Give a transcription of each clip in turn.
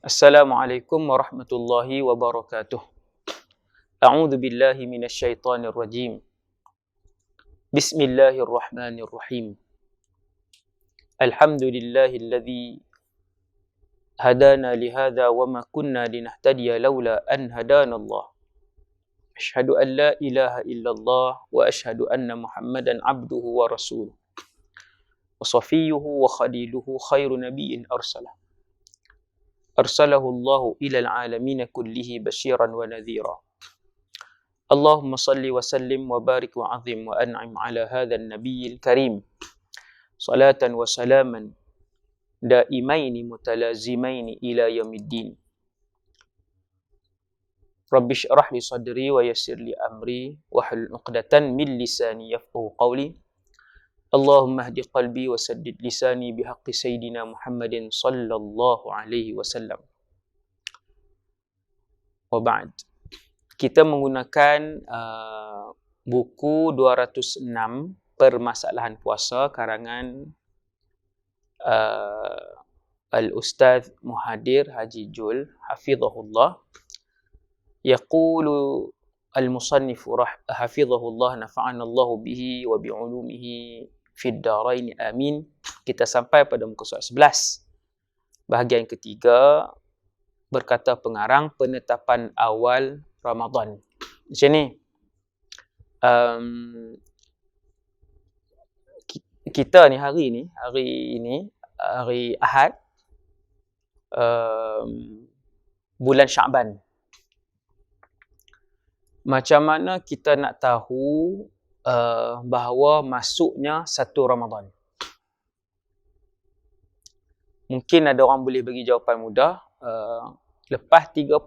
Assalamualaikum warahmatullahi wabarakatuh. A'udzu billahi minasyaitonir rajim. Bismillahirrahmanirrahim. Alhamdulillahilladzi hadana lihadza wama kunna linahtadiya laula an hadanallah. Asyhadu an la ilaha illallah wa asyhadu anna Muhammadan abduhu wa rasuluh. Wa safiyyuhu wa khaliluhu khairu nabiyyin arsalah. Arsalahu Allahu ilal alamin kullihi basyiran wa nadhira. Allahumma salli wa sallim wa barik wa azim wa an'im ala hadha an-nabiyil karim. Salatan wa salaman daimaini mutalazimaini ila yaumiddin. Rabbi shrah li sadri wa yassir li amri wahlul 'uqdatan min lisani yafqahu qawli. Allahumma hdi qalbi wa saddid lisani bihaqqi sayyidina Muhammadin sallallahu alaihi wasallam. Wa ba'd. Kita menggunakan buku 206 Permasalahan Puasa karangan Al-Ustaz Muhadir Haji Jul hafizahullah. Yaqulu al-musannifu hafizahullah nafa'ana Allahu bihi wa bi'ulumihi fid darain amin. Kita sampai pada muka surat 11. Bahagian ketiga, berkata pengarang, penetapan awal Ramadan. Macam ni. Kita ni hari Ahad, bulan Sya'ban. Macam mana kita nak tahu bahawa masuknya satu Ramadan? Mungkin ada orang boleh bagi jawapan mudah. Lepas 30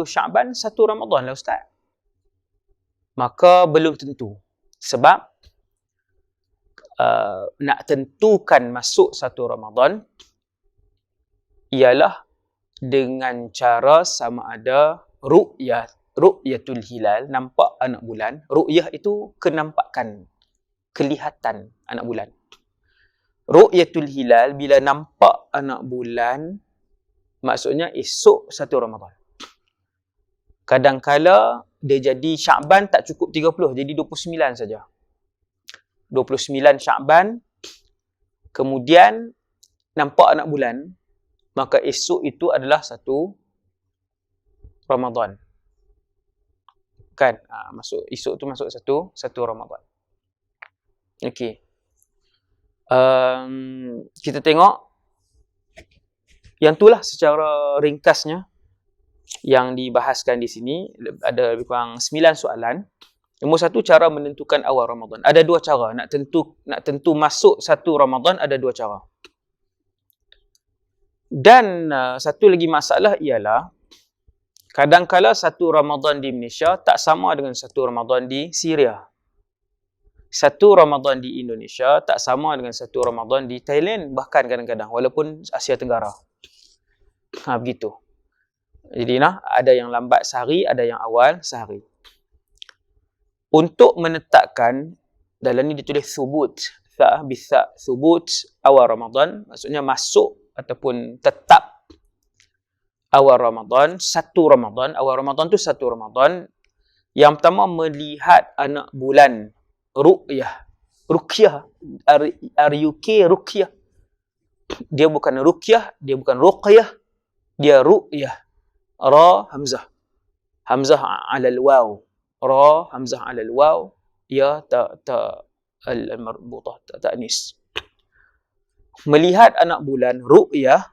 Sya'ban, satu Ramadan lah Ustaz. Maka belum tentu. Sebab nak tentukan masuk satu Ramadan ialah dengan cara sama ada ru'yatul hilal, nampak anak bulan. Ru'yah itu kenampakan, kelihatan anak bulan. Ru'yatul hilal, bila nampak anak bulan, maksudnya esok satu Ramadan. Kadangkala dia jadi Sya'ban tak cukup 30, jadi 29 saja. 29 Sya'ban, kemudian nampak anak bulan, maka esok itu adalah satu Ramadan. Kan? Esok tu masuk satu Ramadan. Okey. Kita tengok yang itulah secara ringkasnya yang dibahaskan di sini. Ada lebih kurang 9 soalan. Nombor 1, cara menentukan awal Ramadan. Ada 2 cara. Nak tentu masuk satu Ramadan, ada 2 cara. Dan satu lagi masalah ialah kadangkala satu Ramadan di Malaysia tak sama dengan satu Ramadan di Syria. Satu Ramadan di Indonesia tak sama dengan satu Ramadan di Thailand, bahkan kadang-kadang, walaupun Asia Tenggara. Begitu. Jadi ada yang lambat sehari, ada yang awal sehari. Untuk menetapkan, dalam ni ditulis thubut, thubut awal Ramadan, maksudnya masuk ataupun tetap awal Ramadan, satu Ramadan. Awal Ramadan tu satu Ramadan. Yang pertama, melihat anak bulan. Ruqyah. R-U-K, ruqyah. Dia bukan ruqyah, dia bukan ruqyah, dia ruqyah. Ra, hamzah. Hamzah alal waw. Ra, hamzah alal waw. Ya, al-marbutah, ta'nis. Melihat anak bulan, ruqyah,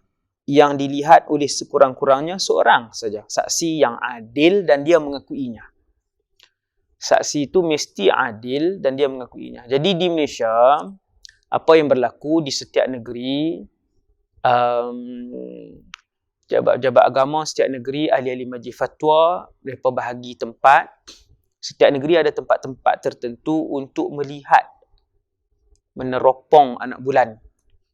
yang dilihat oleh sekurang-kurangnya seorang saja. Saksi yang adil dan dia mengakuinya. Saksi itu mesti adil dan dia mengakuinya. Jadi di Malaysia, apa yang berlaku di setiap negeri, jabat-jabat agama setiap negeri, ahli-ahli majlis fatwa, mereka bahagi tempat. Setiap negeri ada tempat-tempat tertentu untuk melihat, meneropong anak bulan.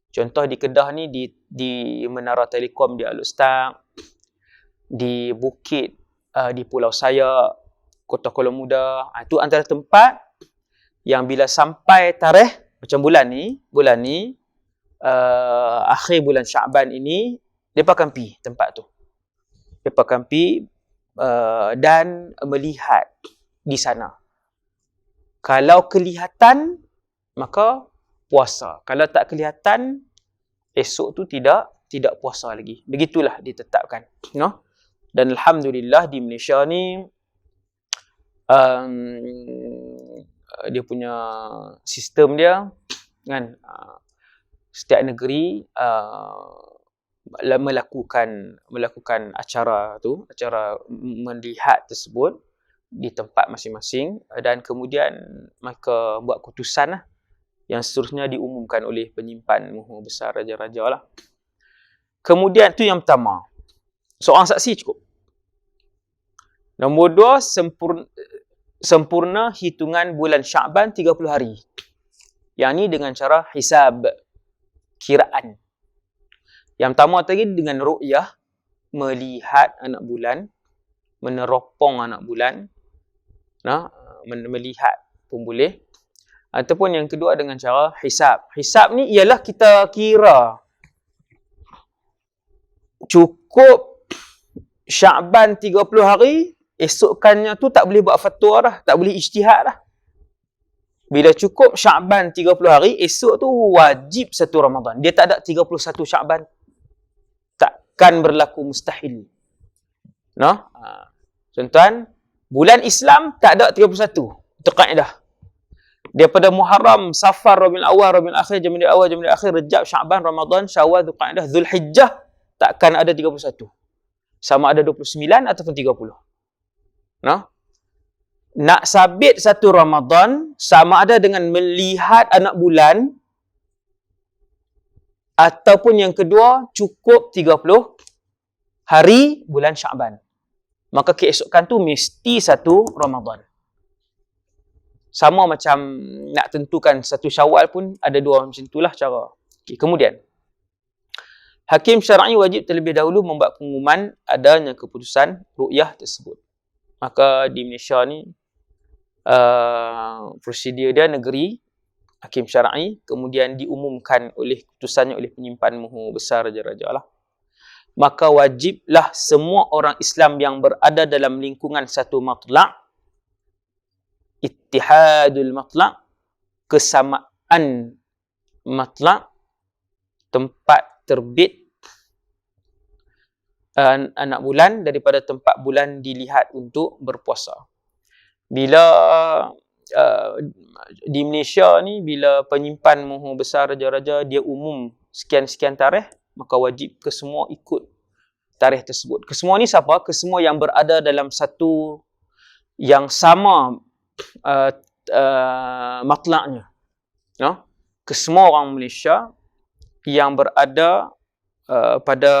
Contoh di Kedah ni, di Menara Telekom di Al-Ustaz, di Bukit, di Pulau Sayak, Kota Kuala Muda. Itu antara tempat yang bila sampai tarikh, macam bulan ni, akhir bulan Sya'ban ini, Mereka akan pergi tempat tu. Mereka akan pergi dan melihat di sana. Kalau kelihatan, maka puasa. Kalau tak kelihatan, esok tu tidak puasa lagi. Begitulah ditetapkan. No? Dan Alhamdulillah di Malaysia ni, dia punya sistem dia, kan, setiap negeri melakukan acara melihat tersebut di tempat masing-masing, dan kemudian mereka buat keputusan lah, yang seterusnya diumumkan oleh penyimpan Muhur Besar Raja-Raja lah. Kemudian tu yang pertama, seorang saksi cukup. Nombor 2, sempurna hitungan bulan Sya'ban 30 hari. Yang ni dengan cara hisab, kiraan. Yang pertama tadi dengan ru'yah, melihat anak bulan, meneropong anak bulan, melihat pun boleh. Ataupun yang kedua dengan cara hisab. Hisab ni ialah kita kira cukup Sya'ban 30 hari, esokkannya tu tak boleh buat fatwa dah, tak boleh ijtihad dah. Bila cukup Sya'ban 30 hari, esok tu wajib 1 Ramadan. Dia tak ada 31 Sya'ban. Takkan berlaku, mustahil. Tuan-tuan, bulan Islam tak ada 31. Itu kaedah. Daripada Muharram, Safar, Rabiul Awal, Rabiul Akhir, Jamadil Awal, Jamadil Akhir, Rejab, Sya'ban, Ramadan, Syawal, Dzulqa'dah, Zulhijjah, takkan ada 31. Sama ada 29 ataupun 30. Nak sabit 1 Ramadan sama ada dengan melihat anak bulan, ataupun yang kedua cukup 30 hari bulan Sya'ban. Maka keesokan tu mesti 1 Ramadan. Sama macam nak tentukan 1 Syawal pun ada 2 macam itulah cara. Kemudian hakim syar'i wajib terlebih dahulu membuat pengumuman adanya keputusan ru'yah tersebut. Maka di Malaysia ni prosedur dia negeri, hakim syar'i, kemudian diumumkan oleh keputusannya oleh penyimpan Muhur Besar Raja-Raja lah. Maka wajiblah semua orang Islam yang berada dalam lingkungan satu matla', ittihadul matla', kesamaan matla', tempat terbit anak bulan daripada tempat bulan dilihat untuk berpuasa. Bila di Malaysia ni, bila penyimpan Muhur Besar Raja-Raja dia umum sekian-sekian tarikh, maka wajib kesemua ikut tarikh tersebut. Kesemua ni siapa? Kesemua yang berada dalam satu yang sama matlaknya. Kesemua orang Malaysia yang berada pada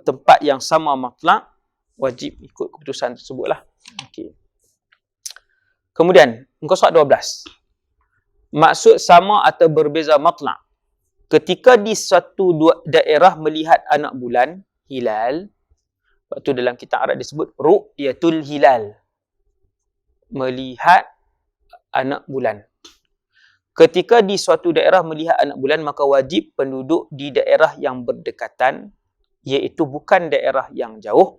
tempat yang sama matlak, wajib ikut keputusan tersebut lah. Okay. Kemudian, muka surat 12. Maksud sama atau berbeza matlak. Ketika di suatu daerah melihat anak bulan, hilal, waktu dalam kitab Arab disebut ru'yatul hilal. Melihat anak bulan. Ketika di suatu daerah melihat anak bulan, maka wajib penduduk di daerah yang berdekatan, iaitu bukan daerah yang jauh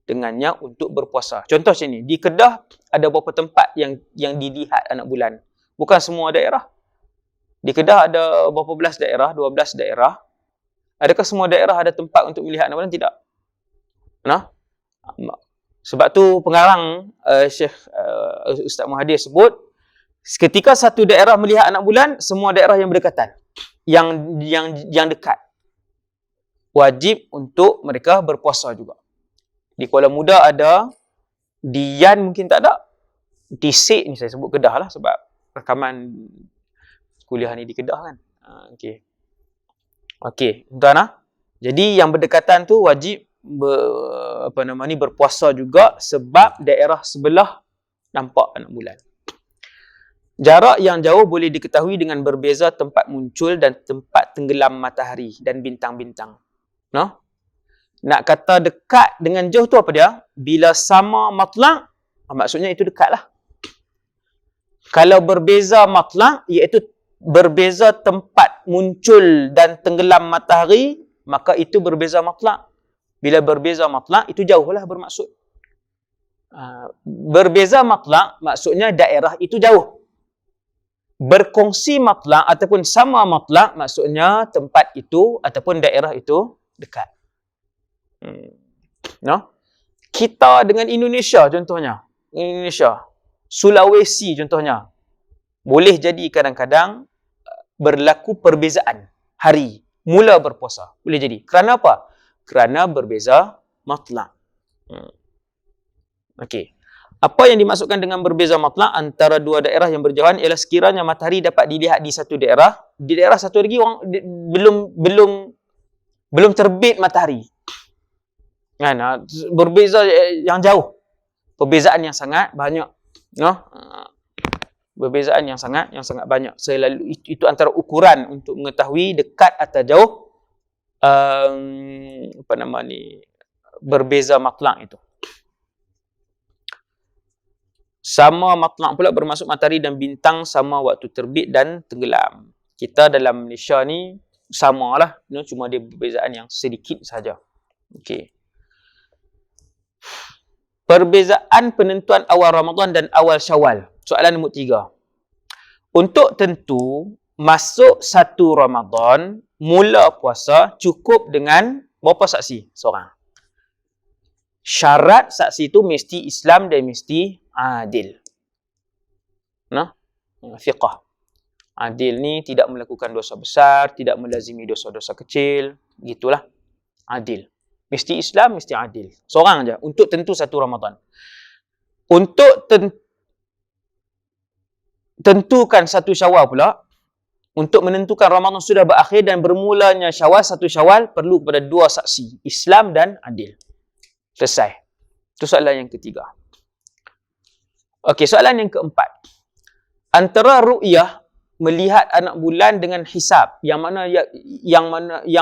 dengannya, untuk berpuasa. Contoh macam ni, di Kedah ada beberapa tempat yang dilihat anak bulan. Bukan semua daerah. Di Kedah ada berapa belas daerah, 12 daerah. Adakah semua daerah ada tempat untuk melihat anak bulan? Tidak. Sebab tu pengarang Syekh Ustaz Muhadir sebut, ketika satu daerah melihat anak bulan, semua daerah yang berdekatan, yang dekat, wajib untuk mereka berpuasa juga. Di Kuala Muda ada, di Yan mungkin tak ada, di Sik ni saya sebut Kedah lah sebab rakaman kuliah ni di Kedah kan. Okey, tuan-tuan. Jadi yang berdekatan tu wajib berpuasa juga sebab daerah sebelah nampak anak bulan. Jarak yang jauh boleh diketahui dengan berbeza tempat muncul dan tempat tenggelam matahari dan bintang-bintang. Nak kata dekat dengan jauh tu apa dia? Bila sama matlak, maksudnya itu dekatlah. Kalau berbeza matlak, iaitu berbeza tempat muncul dan tenggelam matahari, maka itu berbeza matlak. Bila berbeza matlak, itu jauhlah bermaksud. Berbeza matlak, maksudnya daerah itu jauh. Berkongsi matlak ataupun sama matlak, maksudnya tempat itu ataupun daerah itu dekat. No? Kita dengan Indonesia contohnya. Indonesia. Sulawesi contohnya. Boleh jadi kadang-kadang berlaku perbezaan hari mula berpuasa. Boleh jadi. Kerana apa? Kerana berbeza matlak. Okey. Apa yang dimaksudkan dengan berbeza matlak antara dua daerah yang berjauhan ialah sekiranya matahari dapat dilihat di satu daerah, di daerah satu lagi orang belum terbit matahari. Kan? Berbeza yang jauh. Perbezaan yang sangat banyak. No? Perbezaan yang sangat banyak. Selalu itu antara ukuran untuk mengetahui dekat atau jauh berbeza matlak itu. Sama matlak pula bermaksud matahari dan bintang sama waktu terbit dan tenggelam. Kita dalam Malaysia ni samalah, cuma dia perbezaan yang sedikit saja. Okey. Perbezaan penentuan awal Ramadan dan awal Syawal. Soalan nombor 3. Untuk tentu masuk satu Ramadan, mula puasa cukup dengan berapa saksi? Seorang. Syarat saksi itu mesti Islam dan mesti adil. Nah, fiqh. Adil ni tidak melakukan dosa besar, tidak melazimi dosa-dosa kecil, gitulah. Adil. Mesti Islam, mesti adil. Seorang aja untuk tentu satu Ramadan. Untuk tentukan satu Syawal pula, untuk menentukan Ramadan sudah berakhir dan bermulanya Syawal, satu Syawal perlu kepada dua saksi, Islam dan adil. Selesai. Itu soalan yang ketiga. Okey, soalan yang keempat. Antara ru'yah melihat anak bulan dengan hisab, yang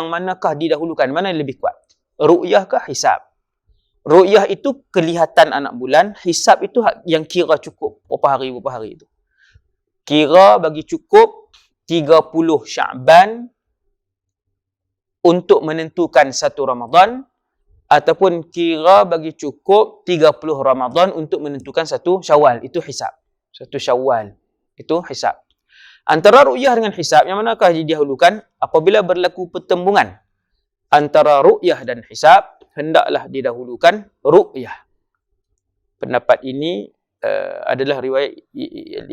manakah didahulukan? Mana yang lebih kuat? Ru'yah ke hisab? Ru'yah itu kelihatan anak bulan, hisab itu yang kira cukup berapa hari itu. Kira bagi cukup 30 Sya'ban untuk menentukan satu Ramadan, ataupun kira bagi cukup 30 Ramadan untuk menentukan satu Syawal. Itu hisab. Satu Syawal. Itu hisab. Antara ru'yah dengan hisab, yang manakah didahulukan? Apabila berlaku pertembungan antara ru'yah dan hisab, hendaklah didahulukan ru'yah. Pendapat ini adalah riwayat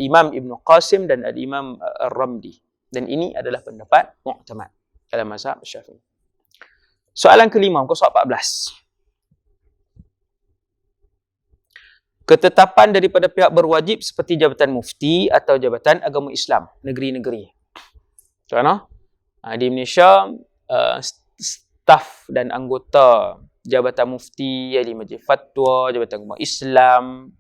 Imam Ibn Qasim dan Imam Ar-Ramli. Dan ini adalah pendapat mu'tamad dalam mazhab Syafi'i. Soalan kelima, muka surat 14. Ketetapan daripada pihak berwajib seperti Jabatan Mufti atau Jabatan Agama Islam negeri-negeri. Contoh, di Malaysia staf dan anggota Jabatan Mufti, Ahli Majlis Fatwa, Jabatan Agama Islam,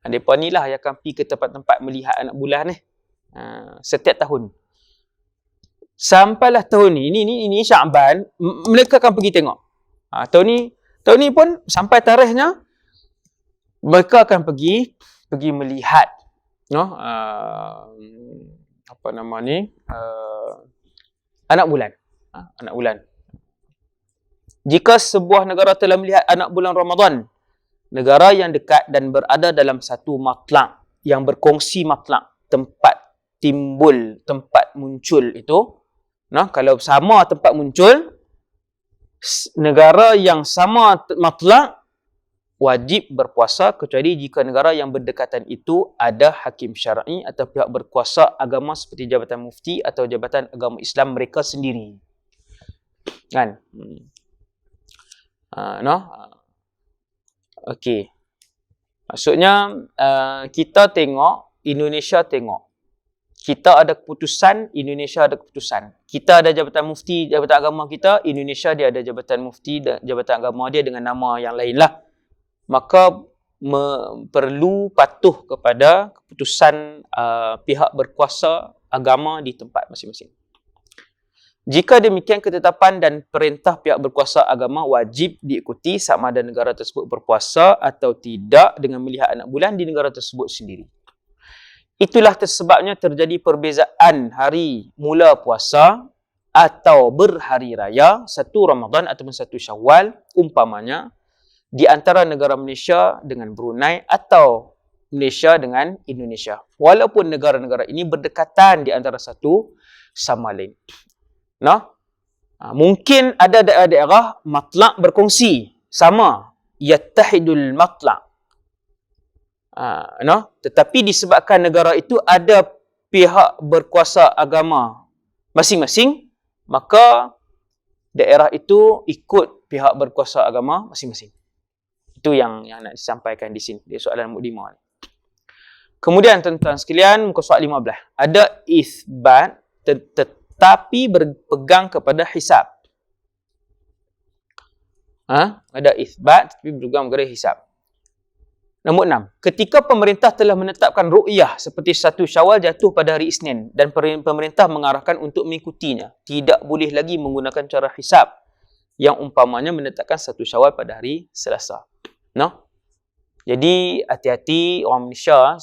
mereka ni lah yang akan pergi ke tempat-tempat melihat anak bulan ni setiap tahun. Sampailah tahun ni, ini Sya'ban, mereka akan pergi tengok. Tahun ni pun sampai tarikhnya, mereka akan pergi melihat, anak bulan. Anak bulan. Jika sebuah negara telah melihat anak bulan Ramadan, negara yang dekat dan berada dalam satu matlak, yang berkongsi matlak, tempat muncul itu, kalau sama tempat muncul, negara yang sama matlak wajib berpuasa, kecuali jika negara yang berdekatan itu ada hakim syar'i atau pihak berkuasa agama seperti Jabatan Mufti atau Jabatan Agama Islam mereka sendiri. Kan? Okey. Maksudnya kita tengok, Indonesia tengok. Kita ada keputusan, Indonesia ada keputusan. Kita ada Jabatan Mufti, Jabatan Agama kita, Indonesia dia ada Jabatan Mufti, Jabatan Agama dia dengan nama yang lain lah. Maka perlu patuh kepada keputusan pihak berkuasa agama di tempat masing-masing. Jika demikian, ketetapan dan perintah pihak berkuasa agama wajib diikuti sama ada negara tersebut berpuasa atau tidak dengan melihat anak bulan di negara tersebut sendiri. Itulah sebabnya terjadi perbezaan hari mula puasa atau berhari raya, satu Ramadan ataupun satu Syawal, umpamanya di antara negara Malaysia dengan Brunei atau Malaysia dengan Indonesia. Walaupun negara-negara ini berdekatan di antara satu sama lain. Mungkin ada daerah-daerah matlak berkongsi sama, yattahidul matlak. Tetapi disebabkan negara itu ada pihak berkuasa agama masing-masing, maka daerah itu ikut pihak berkuasa agama masing-masing. Itu yang nak disampaikan di sini, di soalan mukdimah ni. Kemudian tuan-tuan sekalian, muka soal 15. Ada isbat tetapi berpegang kepada hisab. Ada isbat tetapi berpegang kepada hisab. Nombor 6. Ketika pemerintah telah menetapkan ru'yah seperti 1 Syawal jatuh pada hari Isnin dan pemerintah mengarahkan untuk mengikutinya, tidak boleh lagi menggunakan cara hisab yang umpamanya menetapkan 1 Syawal pada hari Selasa. Jadi hati-hati orang Malaysia,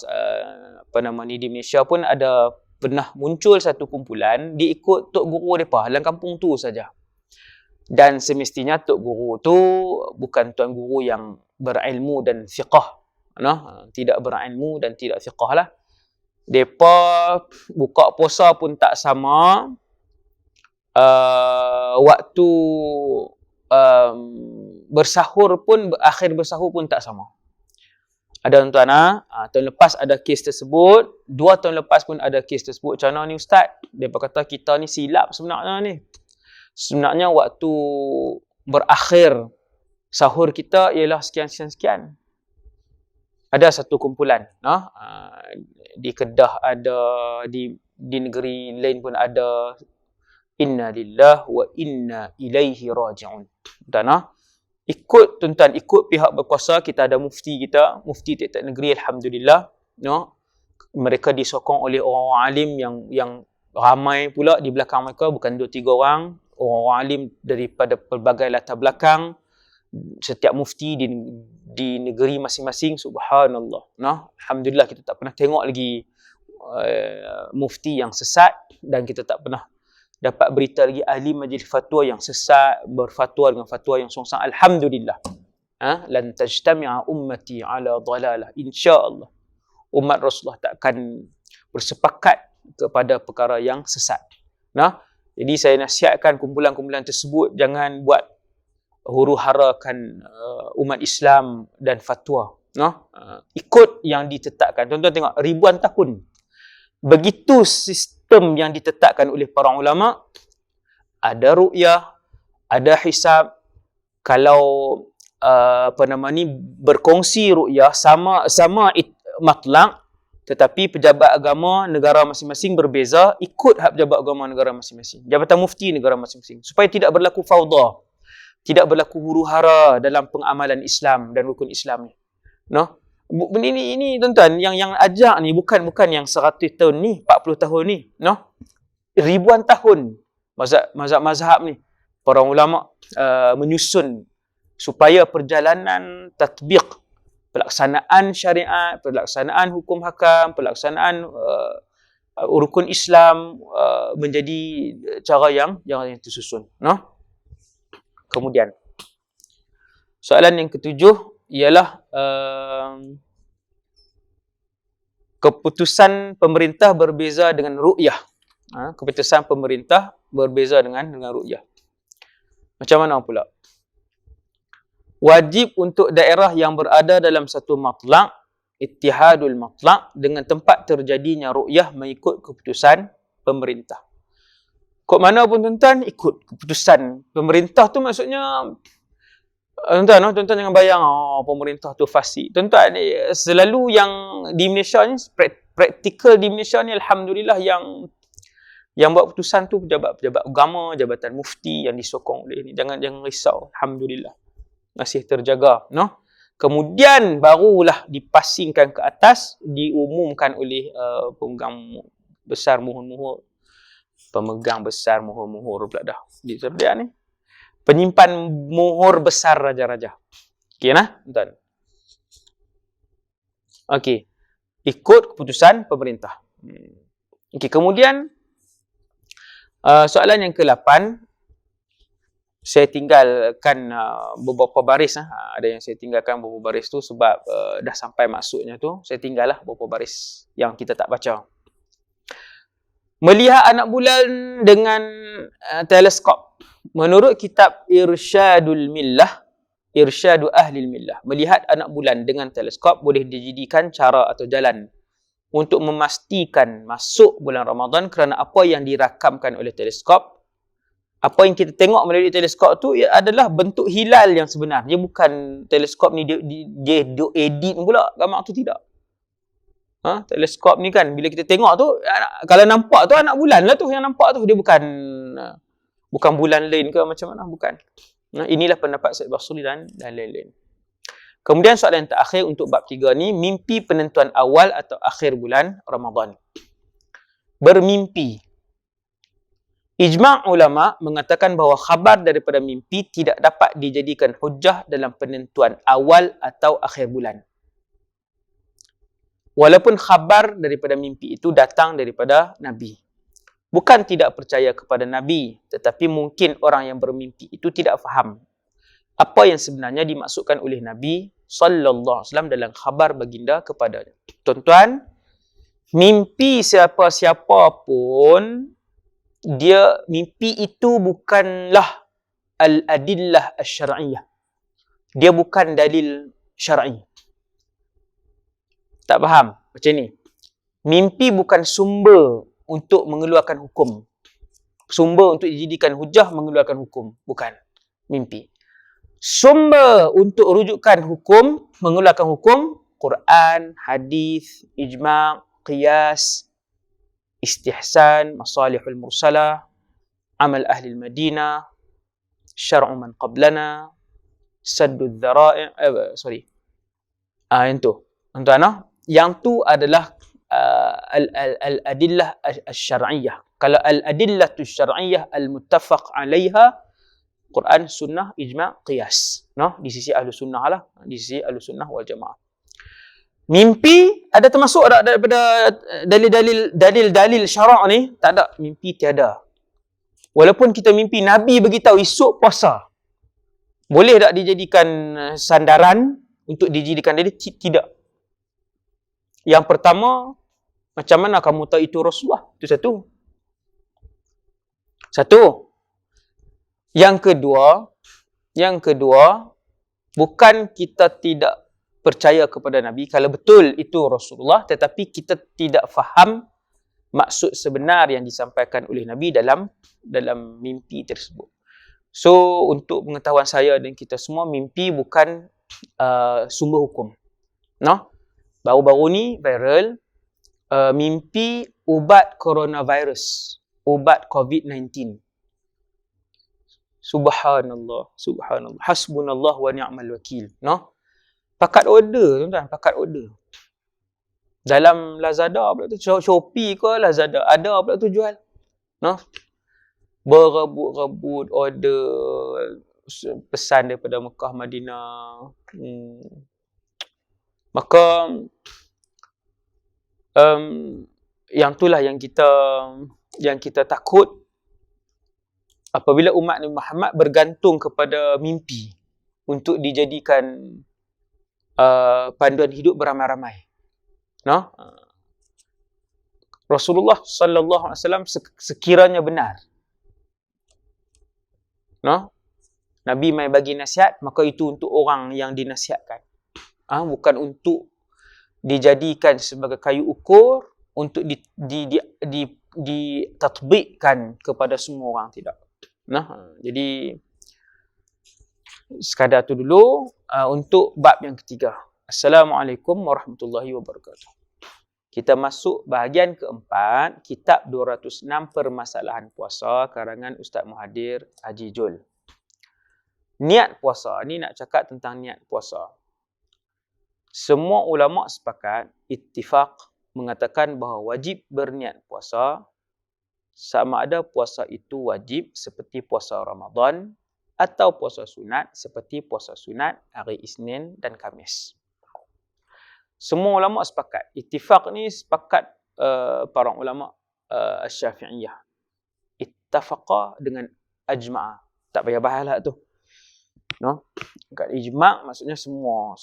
di Malaysia pun ada pernah muncul satu kumpulan, dia ikut tok guru mereka dalam kampung tu saja. Dan semestinya tok guru tu bukan tuan guru yang berilmu dan fiqah. Tidak berilmu dan tidak fiqah lah. Mereka buka puasa pun tak sama. Waktu bersahur pun, akhir bersahur pun tak sama. Ada tuan-tuan, tahun lepas ada kes tersebut, 2 tahun lepas pun ada kes tersebut. Macam mana ni Ustaz? Mereka kata kita ni silap sebenarnya ni. Sebenarnya waktu berakhir sahur kita ialah sekian-sekian. Ada satu kumpulan, di Kedah ada, di negeri lain pun ada. Inna lillah wa inna ilaihi raji'un. Ikut tuan-tuan, ikut pihak berkuasa. Kita ada mufti kita, mufti tiap-tiap negeri, alhamdulillah. Mereka disokong oleh orang alim yang ramai pula di belakang mereka, bukan 2-3 orang. Orang alim daripada pelbagai latar belakang. Setiap mufti di negeri masing-masing, subhanallah. Alhamdulillah kita tak pernah tengok lagi mufti yang sesat, dan kita tak pernah dapat berita lagi ahli majlis fatwa yang sesat berfatwa dengan fatwa yang songsang. Alhamdulillah. Lan tajtami'a ummati ala dalalah. Insya-Allah umat Rasulullah tak akan bersepakat kepada perkara yang sesat. Jadi saya nasihatkan kumpulan-kumpulan tersebut jangan buat huru-harakan umat Islam dan fatwa. Ikut yang ditetapkan. Tuan-tuan tengok, ribuan tahun begitu sistem yang ditetapkan oleh para ulama. Ada ru'yah, ada hisab. Kalau berkongsi ru'yah sama matlak, tetapi pejabat agama negara masing-masing berbeza, ikut hak pejabat agama negara masing-masing, jabatan mufti negara masing-masing, supaya tidak berlaku faudah, tidak berlaku huru-hara dalam pengamalan Islam dan rukun Islam ni. Ini tuan-tuan, yang ajak ni bukan yang 100 tahun ni, 40 tahun ni, ribuan tahun mazhab ni para ulama menyusun supaya perjalanan tatbiq, pelaksanaan syariat, pelaksanaan hukum hakam, pelaksanaan rukun Islam menjadi cara yang tersusun. Kemudian soalan yang ketujuh ialah keputusan pemerintah berbeza dengan ru'yah. Keputusan pemerintah berbeza dengan ru'yah. Macam mana pula? Wajib untuk daerah yang berada dalam satu matlak, ittihadul matlak, dengan tempat terjadinya ru'yah mengikut keputusan pemerintah. Kok mana pun tuan-tuan, ikut keputusan pemerintah tu maksudnya, tuan-tuan jangan bayang, pemerintah tu fasik. Tuan-tuan, selalu yang di Malaysia ni, praktikal di Malaysia ni, alhamdulillah, yang buat keputusan tu pejabat agama, jabatan mufti yang disokong oleh ni. Jangan risau, alhamdulillah. Masih terjaga. Kemudian barulah dipasingkan ke atas, diumumkan oleh pemegang besar muhur-muhur. Pemegang besar muhur-muhur pula dah. Dia ni. Penyimpan muhur besar raja-raja. Okey nah, tuan. Okey. Ikut keputusan pemerintah. Okey, kemudian Soalan yang ke-8, saya tinggalkan beberapa baris. Ada yang saya tinggalkan beberapa baris tu sebab dah sampai maksudnya tu. Saya tinggallah beberapa baris yang kita tak baca. Melihat anak bulan dengan teleskop. Menurut kitab Irsyadul Millah, Irsyadu Ahlil Millah, melihat anak bulan dengan teleskop boleh dijadikan cara atau jalan untuk memastikan masuk bulan Ramadan kerana apa yang dirakamkan oleh teleskop, apa yang kita tengok melalui teleskop tu adalah bentuk hilal yang sebenar. Dia bukan teleskop ni dia edit pula gambar tu, tidak. Teleskop ni kan bila kita tengok tu, kalau nampak tu anak bulan lah tu yang nampak tu, dia bukan bulan lain ke macam mana, bukan. Inilah pendapat Syed Basri dan lain-lain. Kemudian soalan yang terakhir untuk bab 3 ni, mimpi penentuan awal atau akhir bulan Ramadan. Bermimpi. Ijma' ulama mengatakan bahawa khabar daripada mimpi tidak dapat dijadikan hujah dalam penentuan awal atau akhir bulan. Walaupun khabar daripada mimpi itu datang daripada Nabi. Bukan tidak percaya kepada Nabi, tetapi mungkin orang yang bermimpi itu tidak faham apa yang sebenarnya dimaksudkan oleh Nabi sallallahu alaihi wasallam dalam khabar baginda kepadanya. Tuan-tuan, mimpi siapa-siapa pun, dia mimpi itu bukanlah al-adillah asy-syar'iyyah. Dia bukan dalil syar'i. Tak faham macam ni. Mimpi bukan sumber untuk mengeluarkan hukum. Sumber untuk dijadikan hujah mengeluarkan hukum. Bukan. Mimpi. Sumber untuk rujukan hukum, mengeluarkan hukum, Quran, hadis, ijma', qiyas, istihsan, masalihul mursalah, amal ahli Madinah, syar'u man qablana, saddud dhara'i', yang tu. Tuan-tuan, yang tu adalah al-adillah asy-syar'iyyah. Kalau al-adillah asy-syar'iyyah al-muttafaq 'alaiha, Quran, sunnah, ijma', qiyas. Di sisi ahlu sunnah lah. Di sisi ahlu sunnah wal jamaah. Mimpi ada termasuk daripada dalil syarak ni? Tak ada. Mimpi tiada. Walaupun kita mimpi Nabi beritahu esok puasa, boleh tak dijadikan sandaran untuk dijadikan dalil? Tidak. Yang pertama, macam mana kamu tahu itu Rasulullah? Itu satu. Yang kedua, bukan kita tidak percaya kepada Nabi kalau betul itu Rasulullah, tetapi kita tidak faham maksud sebenar yang disampaikan oleh Nabi dalam mimpi tersebut. So, untuk pengetahuan saya dan kita semua, mimpi bukan sumber hukum. Baru-baru ni viral mimpi ubat coronavirus, ubat COVID-19. Subhanallah, subhanallah. Hasbunallah wa ni'mal wakil. Pakat order, tuan-tuan, pakat order. Dalam Lazada pula tu, Shopee ke Lazada, ada pula tu jual. Berebut-rebut order pesan daripada Mekah, Madinah. Maka yang itulah yang kita takut apabila umat Nabi Muhammad bergantung kepada mimpi untuk dijadikan panduan hidup beramai-ramai. Rasulullah sallallahu alaihi wasallam sekiranya benar, Nabi mai bagi nasihat, maka itu untuk orang yang dinasihatkan. Bukan untuk dijadikan sebagai kayu ukur untuk ditatbikkan kepada semua orang, tidak. Jadi sekadar tu dulu untuk bab yang ketiga. Assalamualaikum warahmatullahi wabarakatuh. Kita masuk bahagian keempat, kitab 206 permasalahan puasa karangan Ustaz Muhadir Haji Jul. Niat puasa ni nak cakap tentang niat puasa. Semua ulama sepakat, ittifaq mengatakan bahawa wajib berniat puasa, sama ada puasa itu wajib seperti puasa Ramadan atau puasa sunat seperti puasa sunat hari Isnin dan Khamis. Semua ulama sepakat. Ittifaq ni sepakat para ulama Syafi'iyah. ittafaqa dengan ajma'a. Tak payah bahas lah tu. No? Kat ijma' maksudnya semua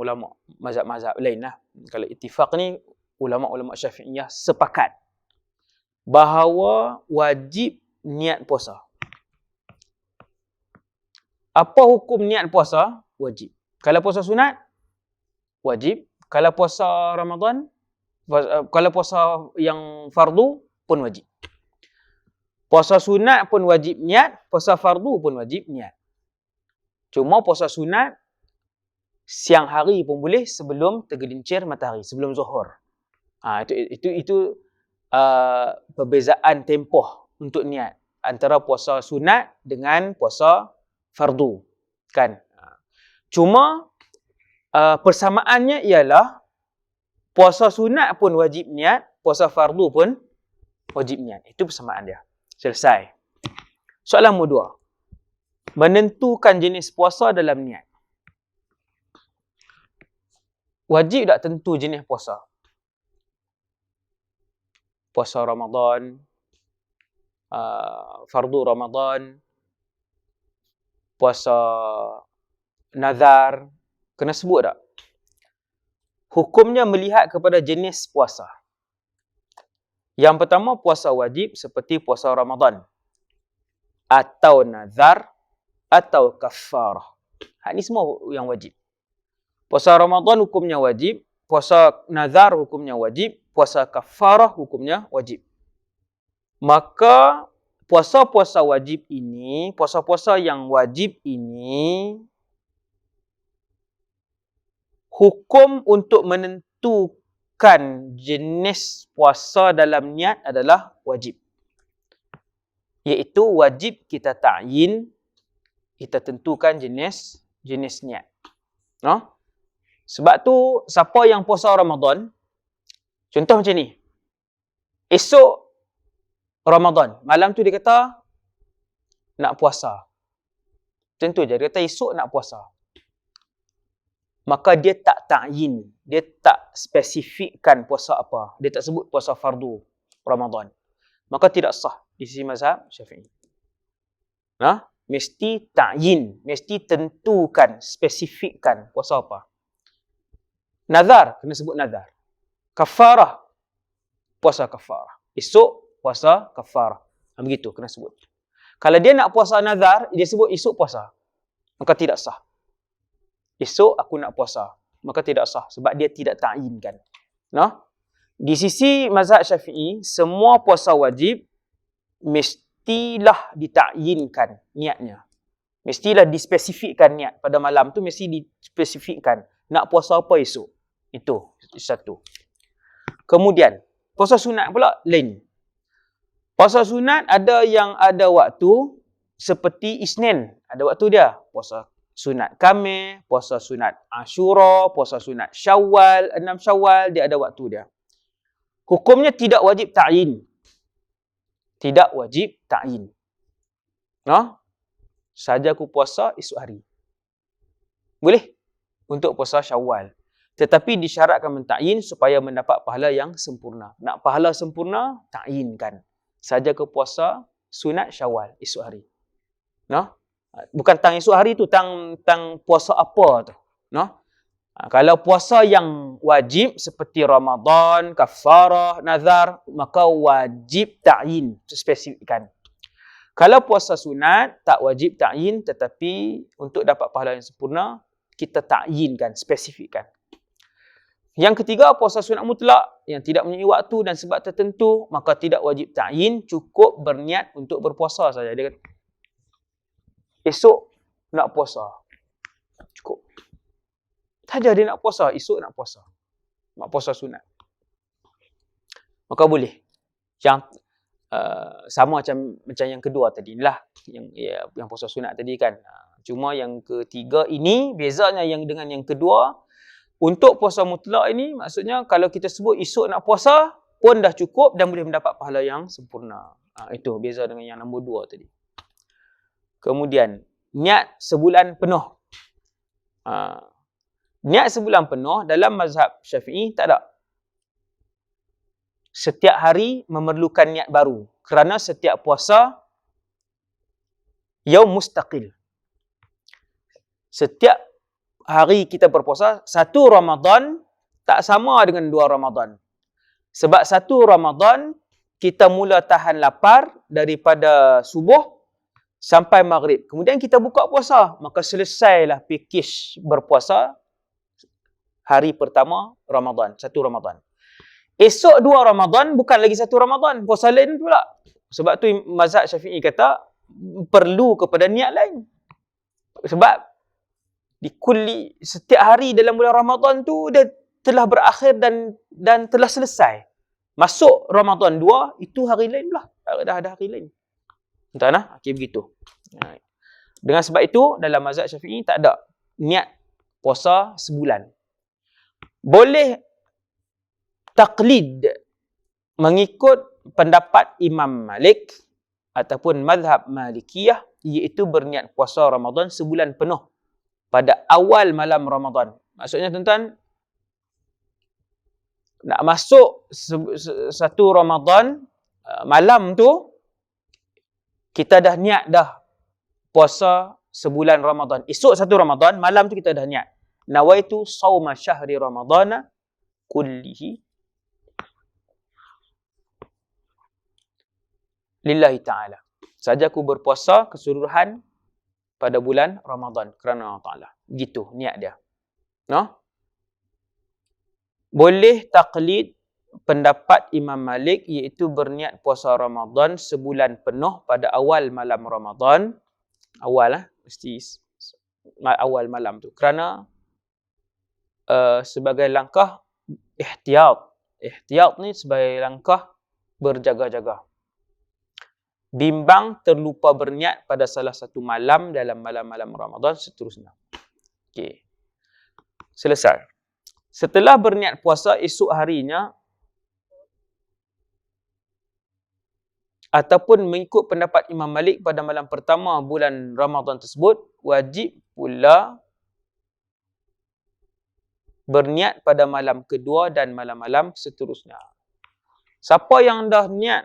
ulama mazhab-mazhab lain lah. Kalau ittifaq ni ulama-ulama Syafi'iyah sepakat bahawa wajib niat puasa. Apa hukum niat puasa? Wajib. Kalau puasa sunat, wajib. Kalau puasa Ramadan, kalau puasa yang fardu pun wajib. Puasa sunat pun wajib niat, puasa fardu pun wajib niat. Cuma puasa sunat siang hari pun boleh sebelum tergelincir matahari, sebelum zuhur. Itu perbezaan tempoh untuk niat antara puasa sunat dengan puasa fardu, kan? Cuma persamaannya ialah puasa sunat pun wajib niat, puasa fardu pun wajib niat. Itu persamaan dia. Selesai. Soalan nombor 2. Menentukan jenis puasa dalam niat. Wajib tak tentu jenis puasa? Puasa Ramadan, fardu Ramadan, puasa nazar, kena sebut tak? Hukumnya melihat kepada jenis puasa. Yang pertama, puasa wajib seperti puasa Ramadan, atau nazar, atau kafarah. Ini semua yang wajib. Puasa Ramadan hukumnya wajib, puasa nazar hukumnya wajib, puasa kafarah hukumnya wajib. Maka puasa-puasa wajib ini, puasa-puasa yang wajib ini, hukum untuk menentukan jenis puasa dalam niat adalah wajib. Iaitu wajib kita ta'yin, kita tentukan jenis niat. No? Sebab tu, siapa yang puasa Ramadan, contoh macam ni. Esok Ramadan, malam tu dia kata nak puasa. Tentu je, dia kata esok nak puasa. Maka dia tak ta'yin, dia tak spesifikkan puasa apa. Dia tak sebut puasa fardu Ramadan. Maka tidak sah di sisi mazhab Syafi'i. Nah, mesti ta'yin, mesti tentukan, spesifikkan puasa apa. Nazar, kena sebut nazar. Kafarah, puasa kafarah. Esok puasa kafarah. Begitu, kena sebut. Kalau dia nak puasa nazar, dia sebut esok puasa. Maka tidak sah. Esok aku nak puasa. Maka tidak sah. Sebab dia tidak ta'yinkan. No? Di sisi mazhab Syafi'i, semua puasa wajib mestilah dita'yinkan niatnya. Mestilah dispesifikkan niat. Pada malam tu mesti dispesifikkan. Nak puasa apa esok? Itu satu. Kemudian, puasa sunat pula lain. Puasa sunat ada yang ada waktu seperti Isnin. Ada waktu dia. Puasa sunat Khamis, puasa sunat Ashura, puasa sunat Syawal, 6 Syawal, dia ada waktu dia. Hukumnya tidak wajib ta'yin. Tidak wajib ta'yin. No? Saja aku puasa esok hari. Boleh? Untuk puasa Syawal. Tetapi disyaratkan mentakyin supaya mendapat pahala yang sempurna. Nak pahala sempurna, takyinkan. Saja ke puasa sunat Syawal esok hari. No? Bukan tang esok hari tu, tang puasa apa tu. No? Kalau puasa yang wajib seperti Ramadan, kafarah, nazar, maka wajib ta'yin, spesifikkan. Kalau puasa sunat, tak wajib ta'yin, tetapi untuk dapat pahala yang sempurna, kita ta'yinkan, spesifikkan. Yang ketiga, puasa sunat mutlak yang tidak mempunyai waktu dan sebab tertentu, maka tidak wajib ta'yin, cukup berniat untuk berpuasa saja. Dia kata, esok nak puasa. Cukup. Saja dia nak puasa, esok nak puasa. Nak puasa sunat. Maka boleh. Yang sama macam yang kedua tadi lah, yang puasa sunat tadi kan. Cuma yang ketiga ini bezanya yang dengan yang kedua. Untuk puasa mutlak ini maksudnya kalau kita sebut esok nak puasa pun dah cukup dan boleh mendapat pahala yang sempurna. Itu beza dengan yang nombor 2 tadi. Kemudian niat sebulan penuh. Niat sebulan penuh dalam mazhab Syafi'i tak ada. setiap hari memerlukan niat baru. Kerana setiap puasa yaum mustaqil. Setiap hari kita berpuasa, satu Ramadan tak sama dengan dua Ramadan. Sebab satu Ramadan, kita mula tahan lapar daripada subuh sampai maghrib. Kemudian kita buka puasa. Maka selesailah pakej berpuasa hari pertama Ramadan, satu Ramadan. Esok dua Ramadan bukan lagi satu Ramadan, puasa lain pula. Sebab tu mazhab Syafi'i kata perlu kepada niat lain. Sebab setiap hari dalam bulan Ramadan tu dia telah berakhir dan telah selesai. Masuk Ramadan 2, itu hari lain pula. Dah ada hari lain. Entah nah, okay, begitu. Dengan sebab itu, dalam mazhab Syafi'i tak ada niat puasa sebulan. Boleh taklid mengikut pendapat Imam Malik ataupun mazhab Malikiyah, iaitu berniat puasa Ramadan sebulan penuh pada awal malam Ramadan. Maksudnya tuan-tuan, nak masuk satu Ramadan, malam tu kita dah niat dah puasa sebulan Ramadan. Esok satu Ramadan, malam tu kita dah niat. Nawaitu sauma syahri Ramadana kullihi lillahi ta'ala. Saja aku berpuasa keseluruhan pada bulan Ramadan kerana Allah Ta'ala. Gitu niat dia. No? Boleh taklid pendapat Imam Malik, iaitu berniat puasa Ramadan sebulan penuh pada awal malam Ramadan. Awal mesti awal malam tu. Kerana sebagai langkah ihtiyat. Ihtiyat ni sebagai langkah berjaga-jaga. Bimbang terlupa berniat pada salah satu malam dalam malam-malam Ramadan seterusnya. Okey. Selesai. Setelah berniat puasa esok harinya, ataupun mengikut pendapat Imam Malik pada malam pertama bulan Ramadan tersebut, wajib pula berniat pada malam kedua dan malam-malam seterusnya. Siapa yang dah niat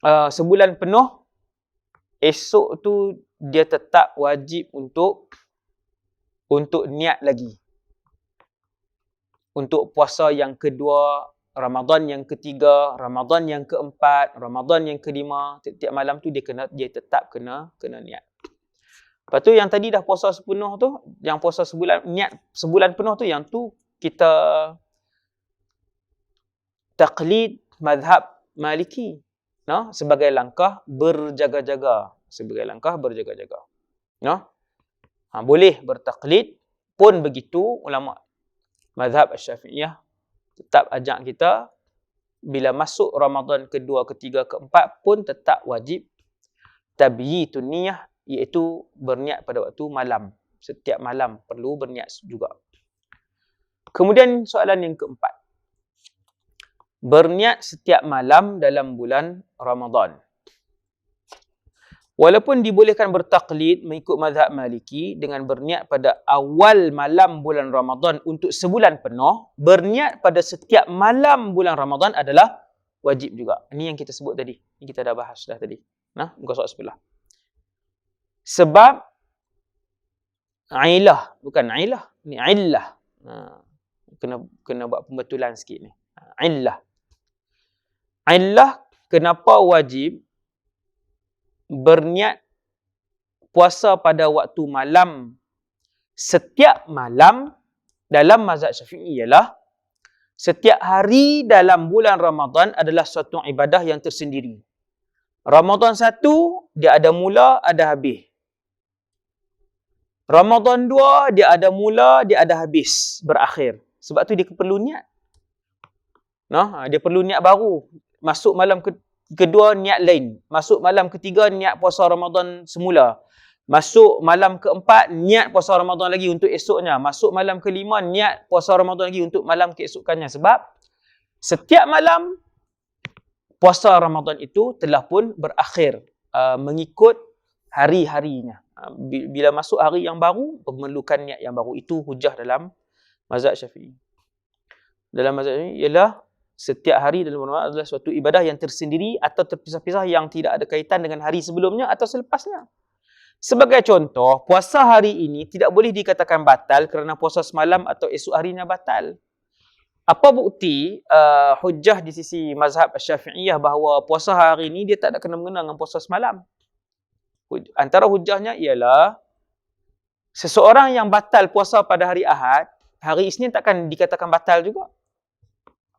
sebulan penuh, esok tu dia tetap wajib untuk niat lagi. Untuk puasa yang kedua, Ramadan yang ketiga, Ramadan yang keempat, Ramadan yang kelima, tiap malam tu dia tetap kena niat. Lepas tu yang tadi dah puasa sepenuh tu, yang puasa sebulan, niat sebulan penuh tu, yang tu kita taklid mazhab Maliki. No? Sebagai langkah berjaga-jaga. No? Boleh bertaklid pun begitu. Ulama mazhab Syafi'iyah tetap ajak kita bila masuk Ramadan kedua, ketiga, keempat pun tetap wajib tabyitun niyah, iaitu berniat pada waktu malam. Setiap malam perlu berniat juga. Kemudian soalan yang keempat. Berniat setiap malam dalam bulan Ramadan. Walaupun dibolehkan bertaklid mengikut mazhab Maliki dengan berniat pada awal malam bulan Ramadan untuk sebulan penuh, berniat pada setiap malam bulan Ramadan adalah wajib juga. Ini yang kita sebut tadi. Ini kita dah bahas dah tadi. Nah, muka surat sebelah. Sebab ilah, bukan ilah. Ini illah. Kena buat pembetulan sikit ni. Illah. Illah kenapa wajib berniat puasa pada waktu malam setiap malam dalam mazhab Syafi'i ialah setiap hari dalam bulan Ramadan adalah suatu ibadah yang tersendiri. Ramadan 1 dia ada mula, ada habis. Ramadan 2 dia ada mula, dia ada habis, berakhir. Sebab tu dia perlu niat. Dia perlu niat baru. Masuk malam kedua niat lain. Masuk malam ketiga niat puasa Ramadan semula. Masuk malam keempat niat puasa Ramadan lagi untuk esoknya. Masuk malam kelima niat puasa Ramadan lagi untuk malam keesokannya. Sebab setiap malam puasa Ramadan itu telah pun berakhir mengikut hari-harinya. Bila masuk hari yang baru, memerlukan niat yang baru. Itu hujah dalam mazhab Syafi'i. Dalam mazhab Syafi'i ialah setiap hari dalam bulan Ramadan adalah suatu ibadah yang tersendiri atau terpisah-pisah yang tidak ada kaitan dengan hari sebelumnya atau selepasnya. Sebagai contoh, puasa hari ini tidak boleh dikatakan batal kerana puasa semalam atau esok harinya batal. Apa bukti hujah di sisi mazhab Syafi'iyah bahawa puasa hari ini dia tak ada kena-mengena dengan puasa semalam? Antara hujahnya ialah seseorang yang batal puasa pada hari Ahad, hari Isnin takkan dikatakan batal juga.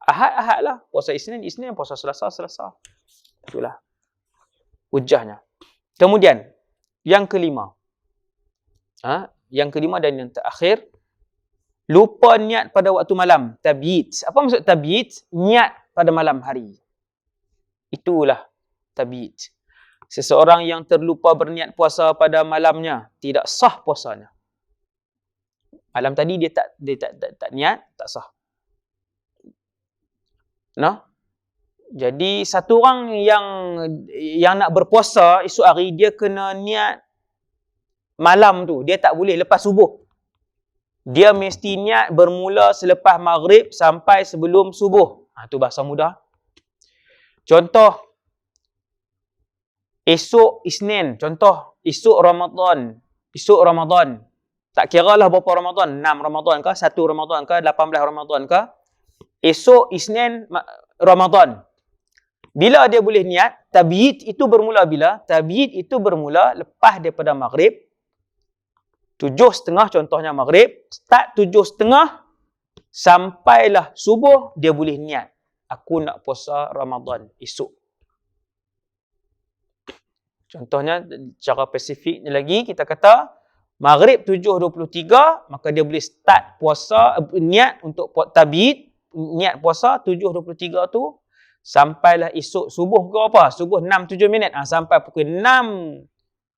Ahad lah. Puasa Isnin, puasa Selasa. Itulah hujahnya. Kemudian, yang kelima. Yang kelima dan yang terakhir, lupa niat pada waktu malam. Tabyid. Apa maksud tabyid? Niat pada malam hari. Itulah tabyid. Seseorang yang terlupa berniat puasa pada malamnya, tidak sah puasanya. Malam tadi dia tak niat, tak sah. Nah, jadi satu orang yang nak berpuasa esok hari, dia kena niat malam tu. Dia tak boleh lepas subuh. Dia mesti niat bermula selepas maghrib sampai sebelum subuh. Itu bahasa mudah. Contoh, esok Isnin. Contoh, esok Ramadan. Tak kira lah berapa Ramadan. 6 Ramadan ke, 1 Ramadan ke, 18 Ramadan ke. Esok Isnin Ramadan. Bila dia boleh niat, tabyid itu bermula bila? Tabyid itu bermula lepas daripada maghrib. 7.30 contohnya maghrib. Start 7.30 sampailah subuh, dia boleh niat. Aku nak puasa Ramadan esok. Contohnya, secara spesifik lagi, kita kata maghrib 7.23, maka dia boleh start puasa, niat untuk tabyid, niat puasa 7.23 tu, sampailah esok subuh pukul apa? Subuh 6-7 minit. Sampai pukul 6.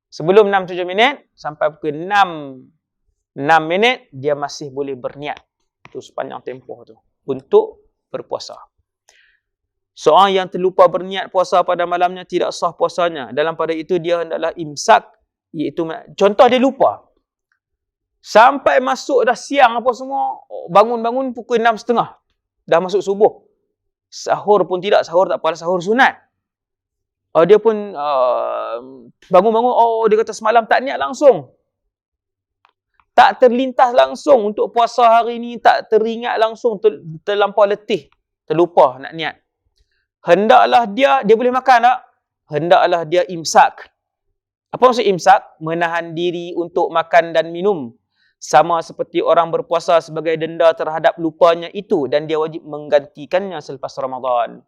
Sebelum 6-7 minit, sampai pukul 6 minit, dia masih boleh berniat. Itu sepanjang tempoh tu. Untuk berpuasa. Seorang yang terlupa berniat puasa pada malamnya, tidak sah puasanya. Dalam pada itu, dia hendaklah imsak. Iaitu, contoh dia lupa. Sampai masuk dah siang apa semua, bangun-bangun pukul 6.30. Dah masuk subuh. Sahur pun tidak, sahur tak apa, sahur sunat. Dia pun bangun-bangun, dia kata semalam tak niat langsung. Tak terlintas langsung untuk puasa hari ni, tak teringat langsung, terlampau letih, terlupa nak niat. Hendaklah dia boleh makan tak? Hendaklah dia imsak. Apa maksud imsak? Menahan diri untuk makan dan minum. Sama seperti orang berpuasa sebagai denda terhadap lupanya itu, dan dia wajib menggantikannya selepas Ramadan.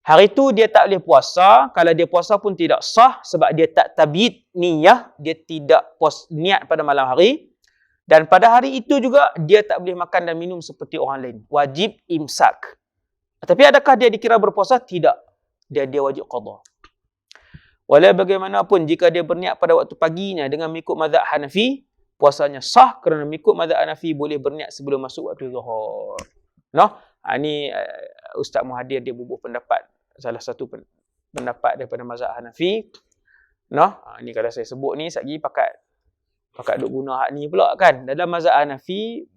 Hari itu dia tak boleh puasa. Kalau dia puasa pun tidak sah sebab dia tak tabyid niyah. Dia tidak niat pada malam hari. Dan pada hari itu juga dia tak boleh makan dan minum seperti orang lain. Wajib imsak. Tapi adakah dia dikira berpuasa? Tidak. Dia wajib qada. Walau bagaimanapun jika dia berniat pada waktu paginya dengan mengikut mazhab Hanafi, puasanya sah kerana mengikut mazhab Hanafi boleh berniat sebelum masuk waktu zuhur. Ini Ustaz Muhadir dia bubuh pendapat, salah satu pendapat daripada mazhab Hanafi. Ini kalau saya sebut ni sekali pakat duk guna hak ni pula kan. Dalam mazhab Hanafi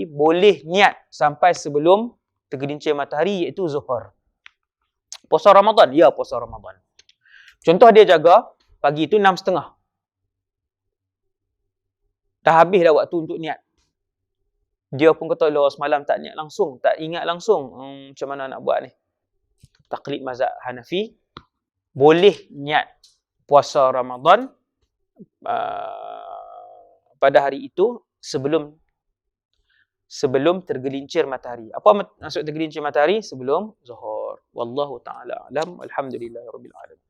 boleh niat sampai sebelum tergelincir matahari, iaitu zuhur. Puasa Ramadan? Ya, puasa Ramadan. Contoh dia jaga pagi tu 6.30. Dah habis dah waktu untuk niat. Dia pun kata, semalam tak niat langsung, tak ingat langsung. Macam mana nak buat ni? Taklid mazhab Hanafi, boleh niat puasa Ramadan pada hari itu sebelum tergelincir matahari. Apa maksud tergelincir matahari? Sebelum zuhur. Wallahu ta'ala alam. Alhamdulillahirabbil alamin.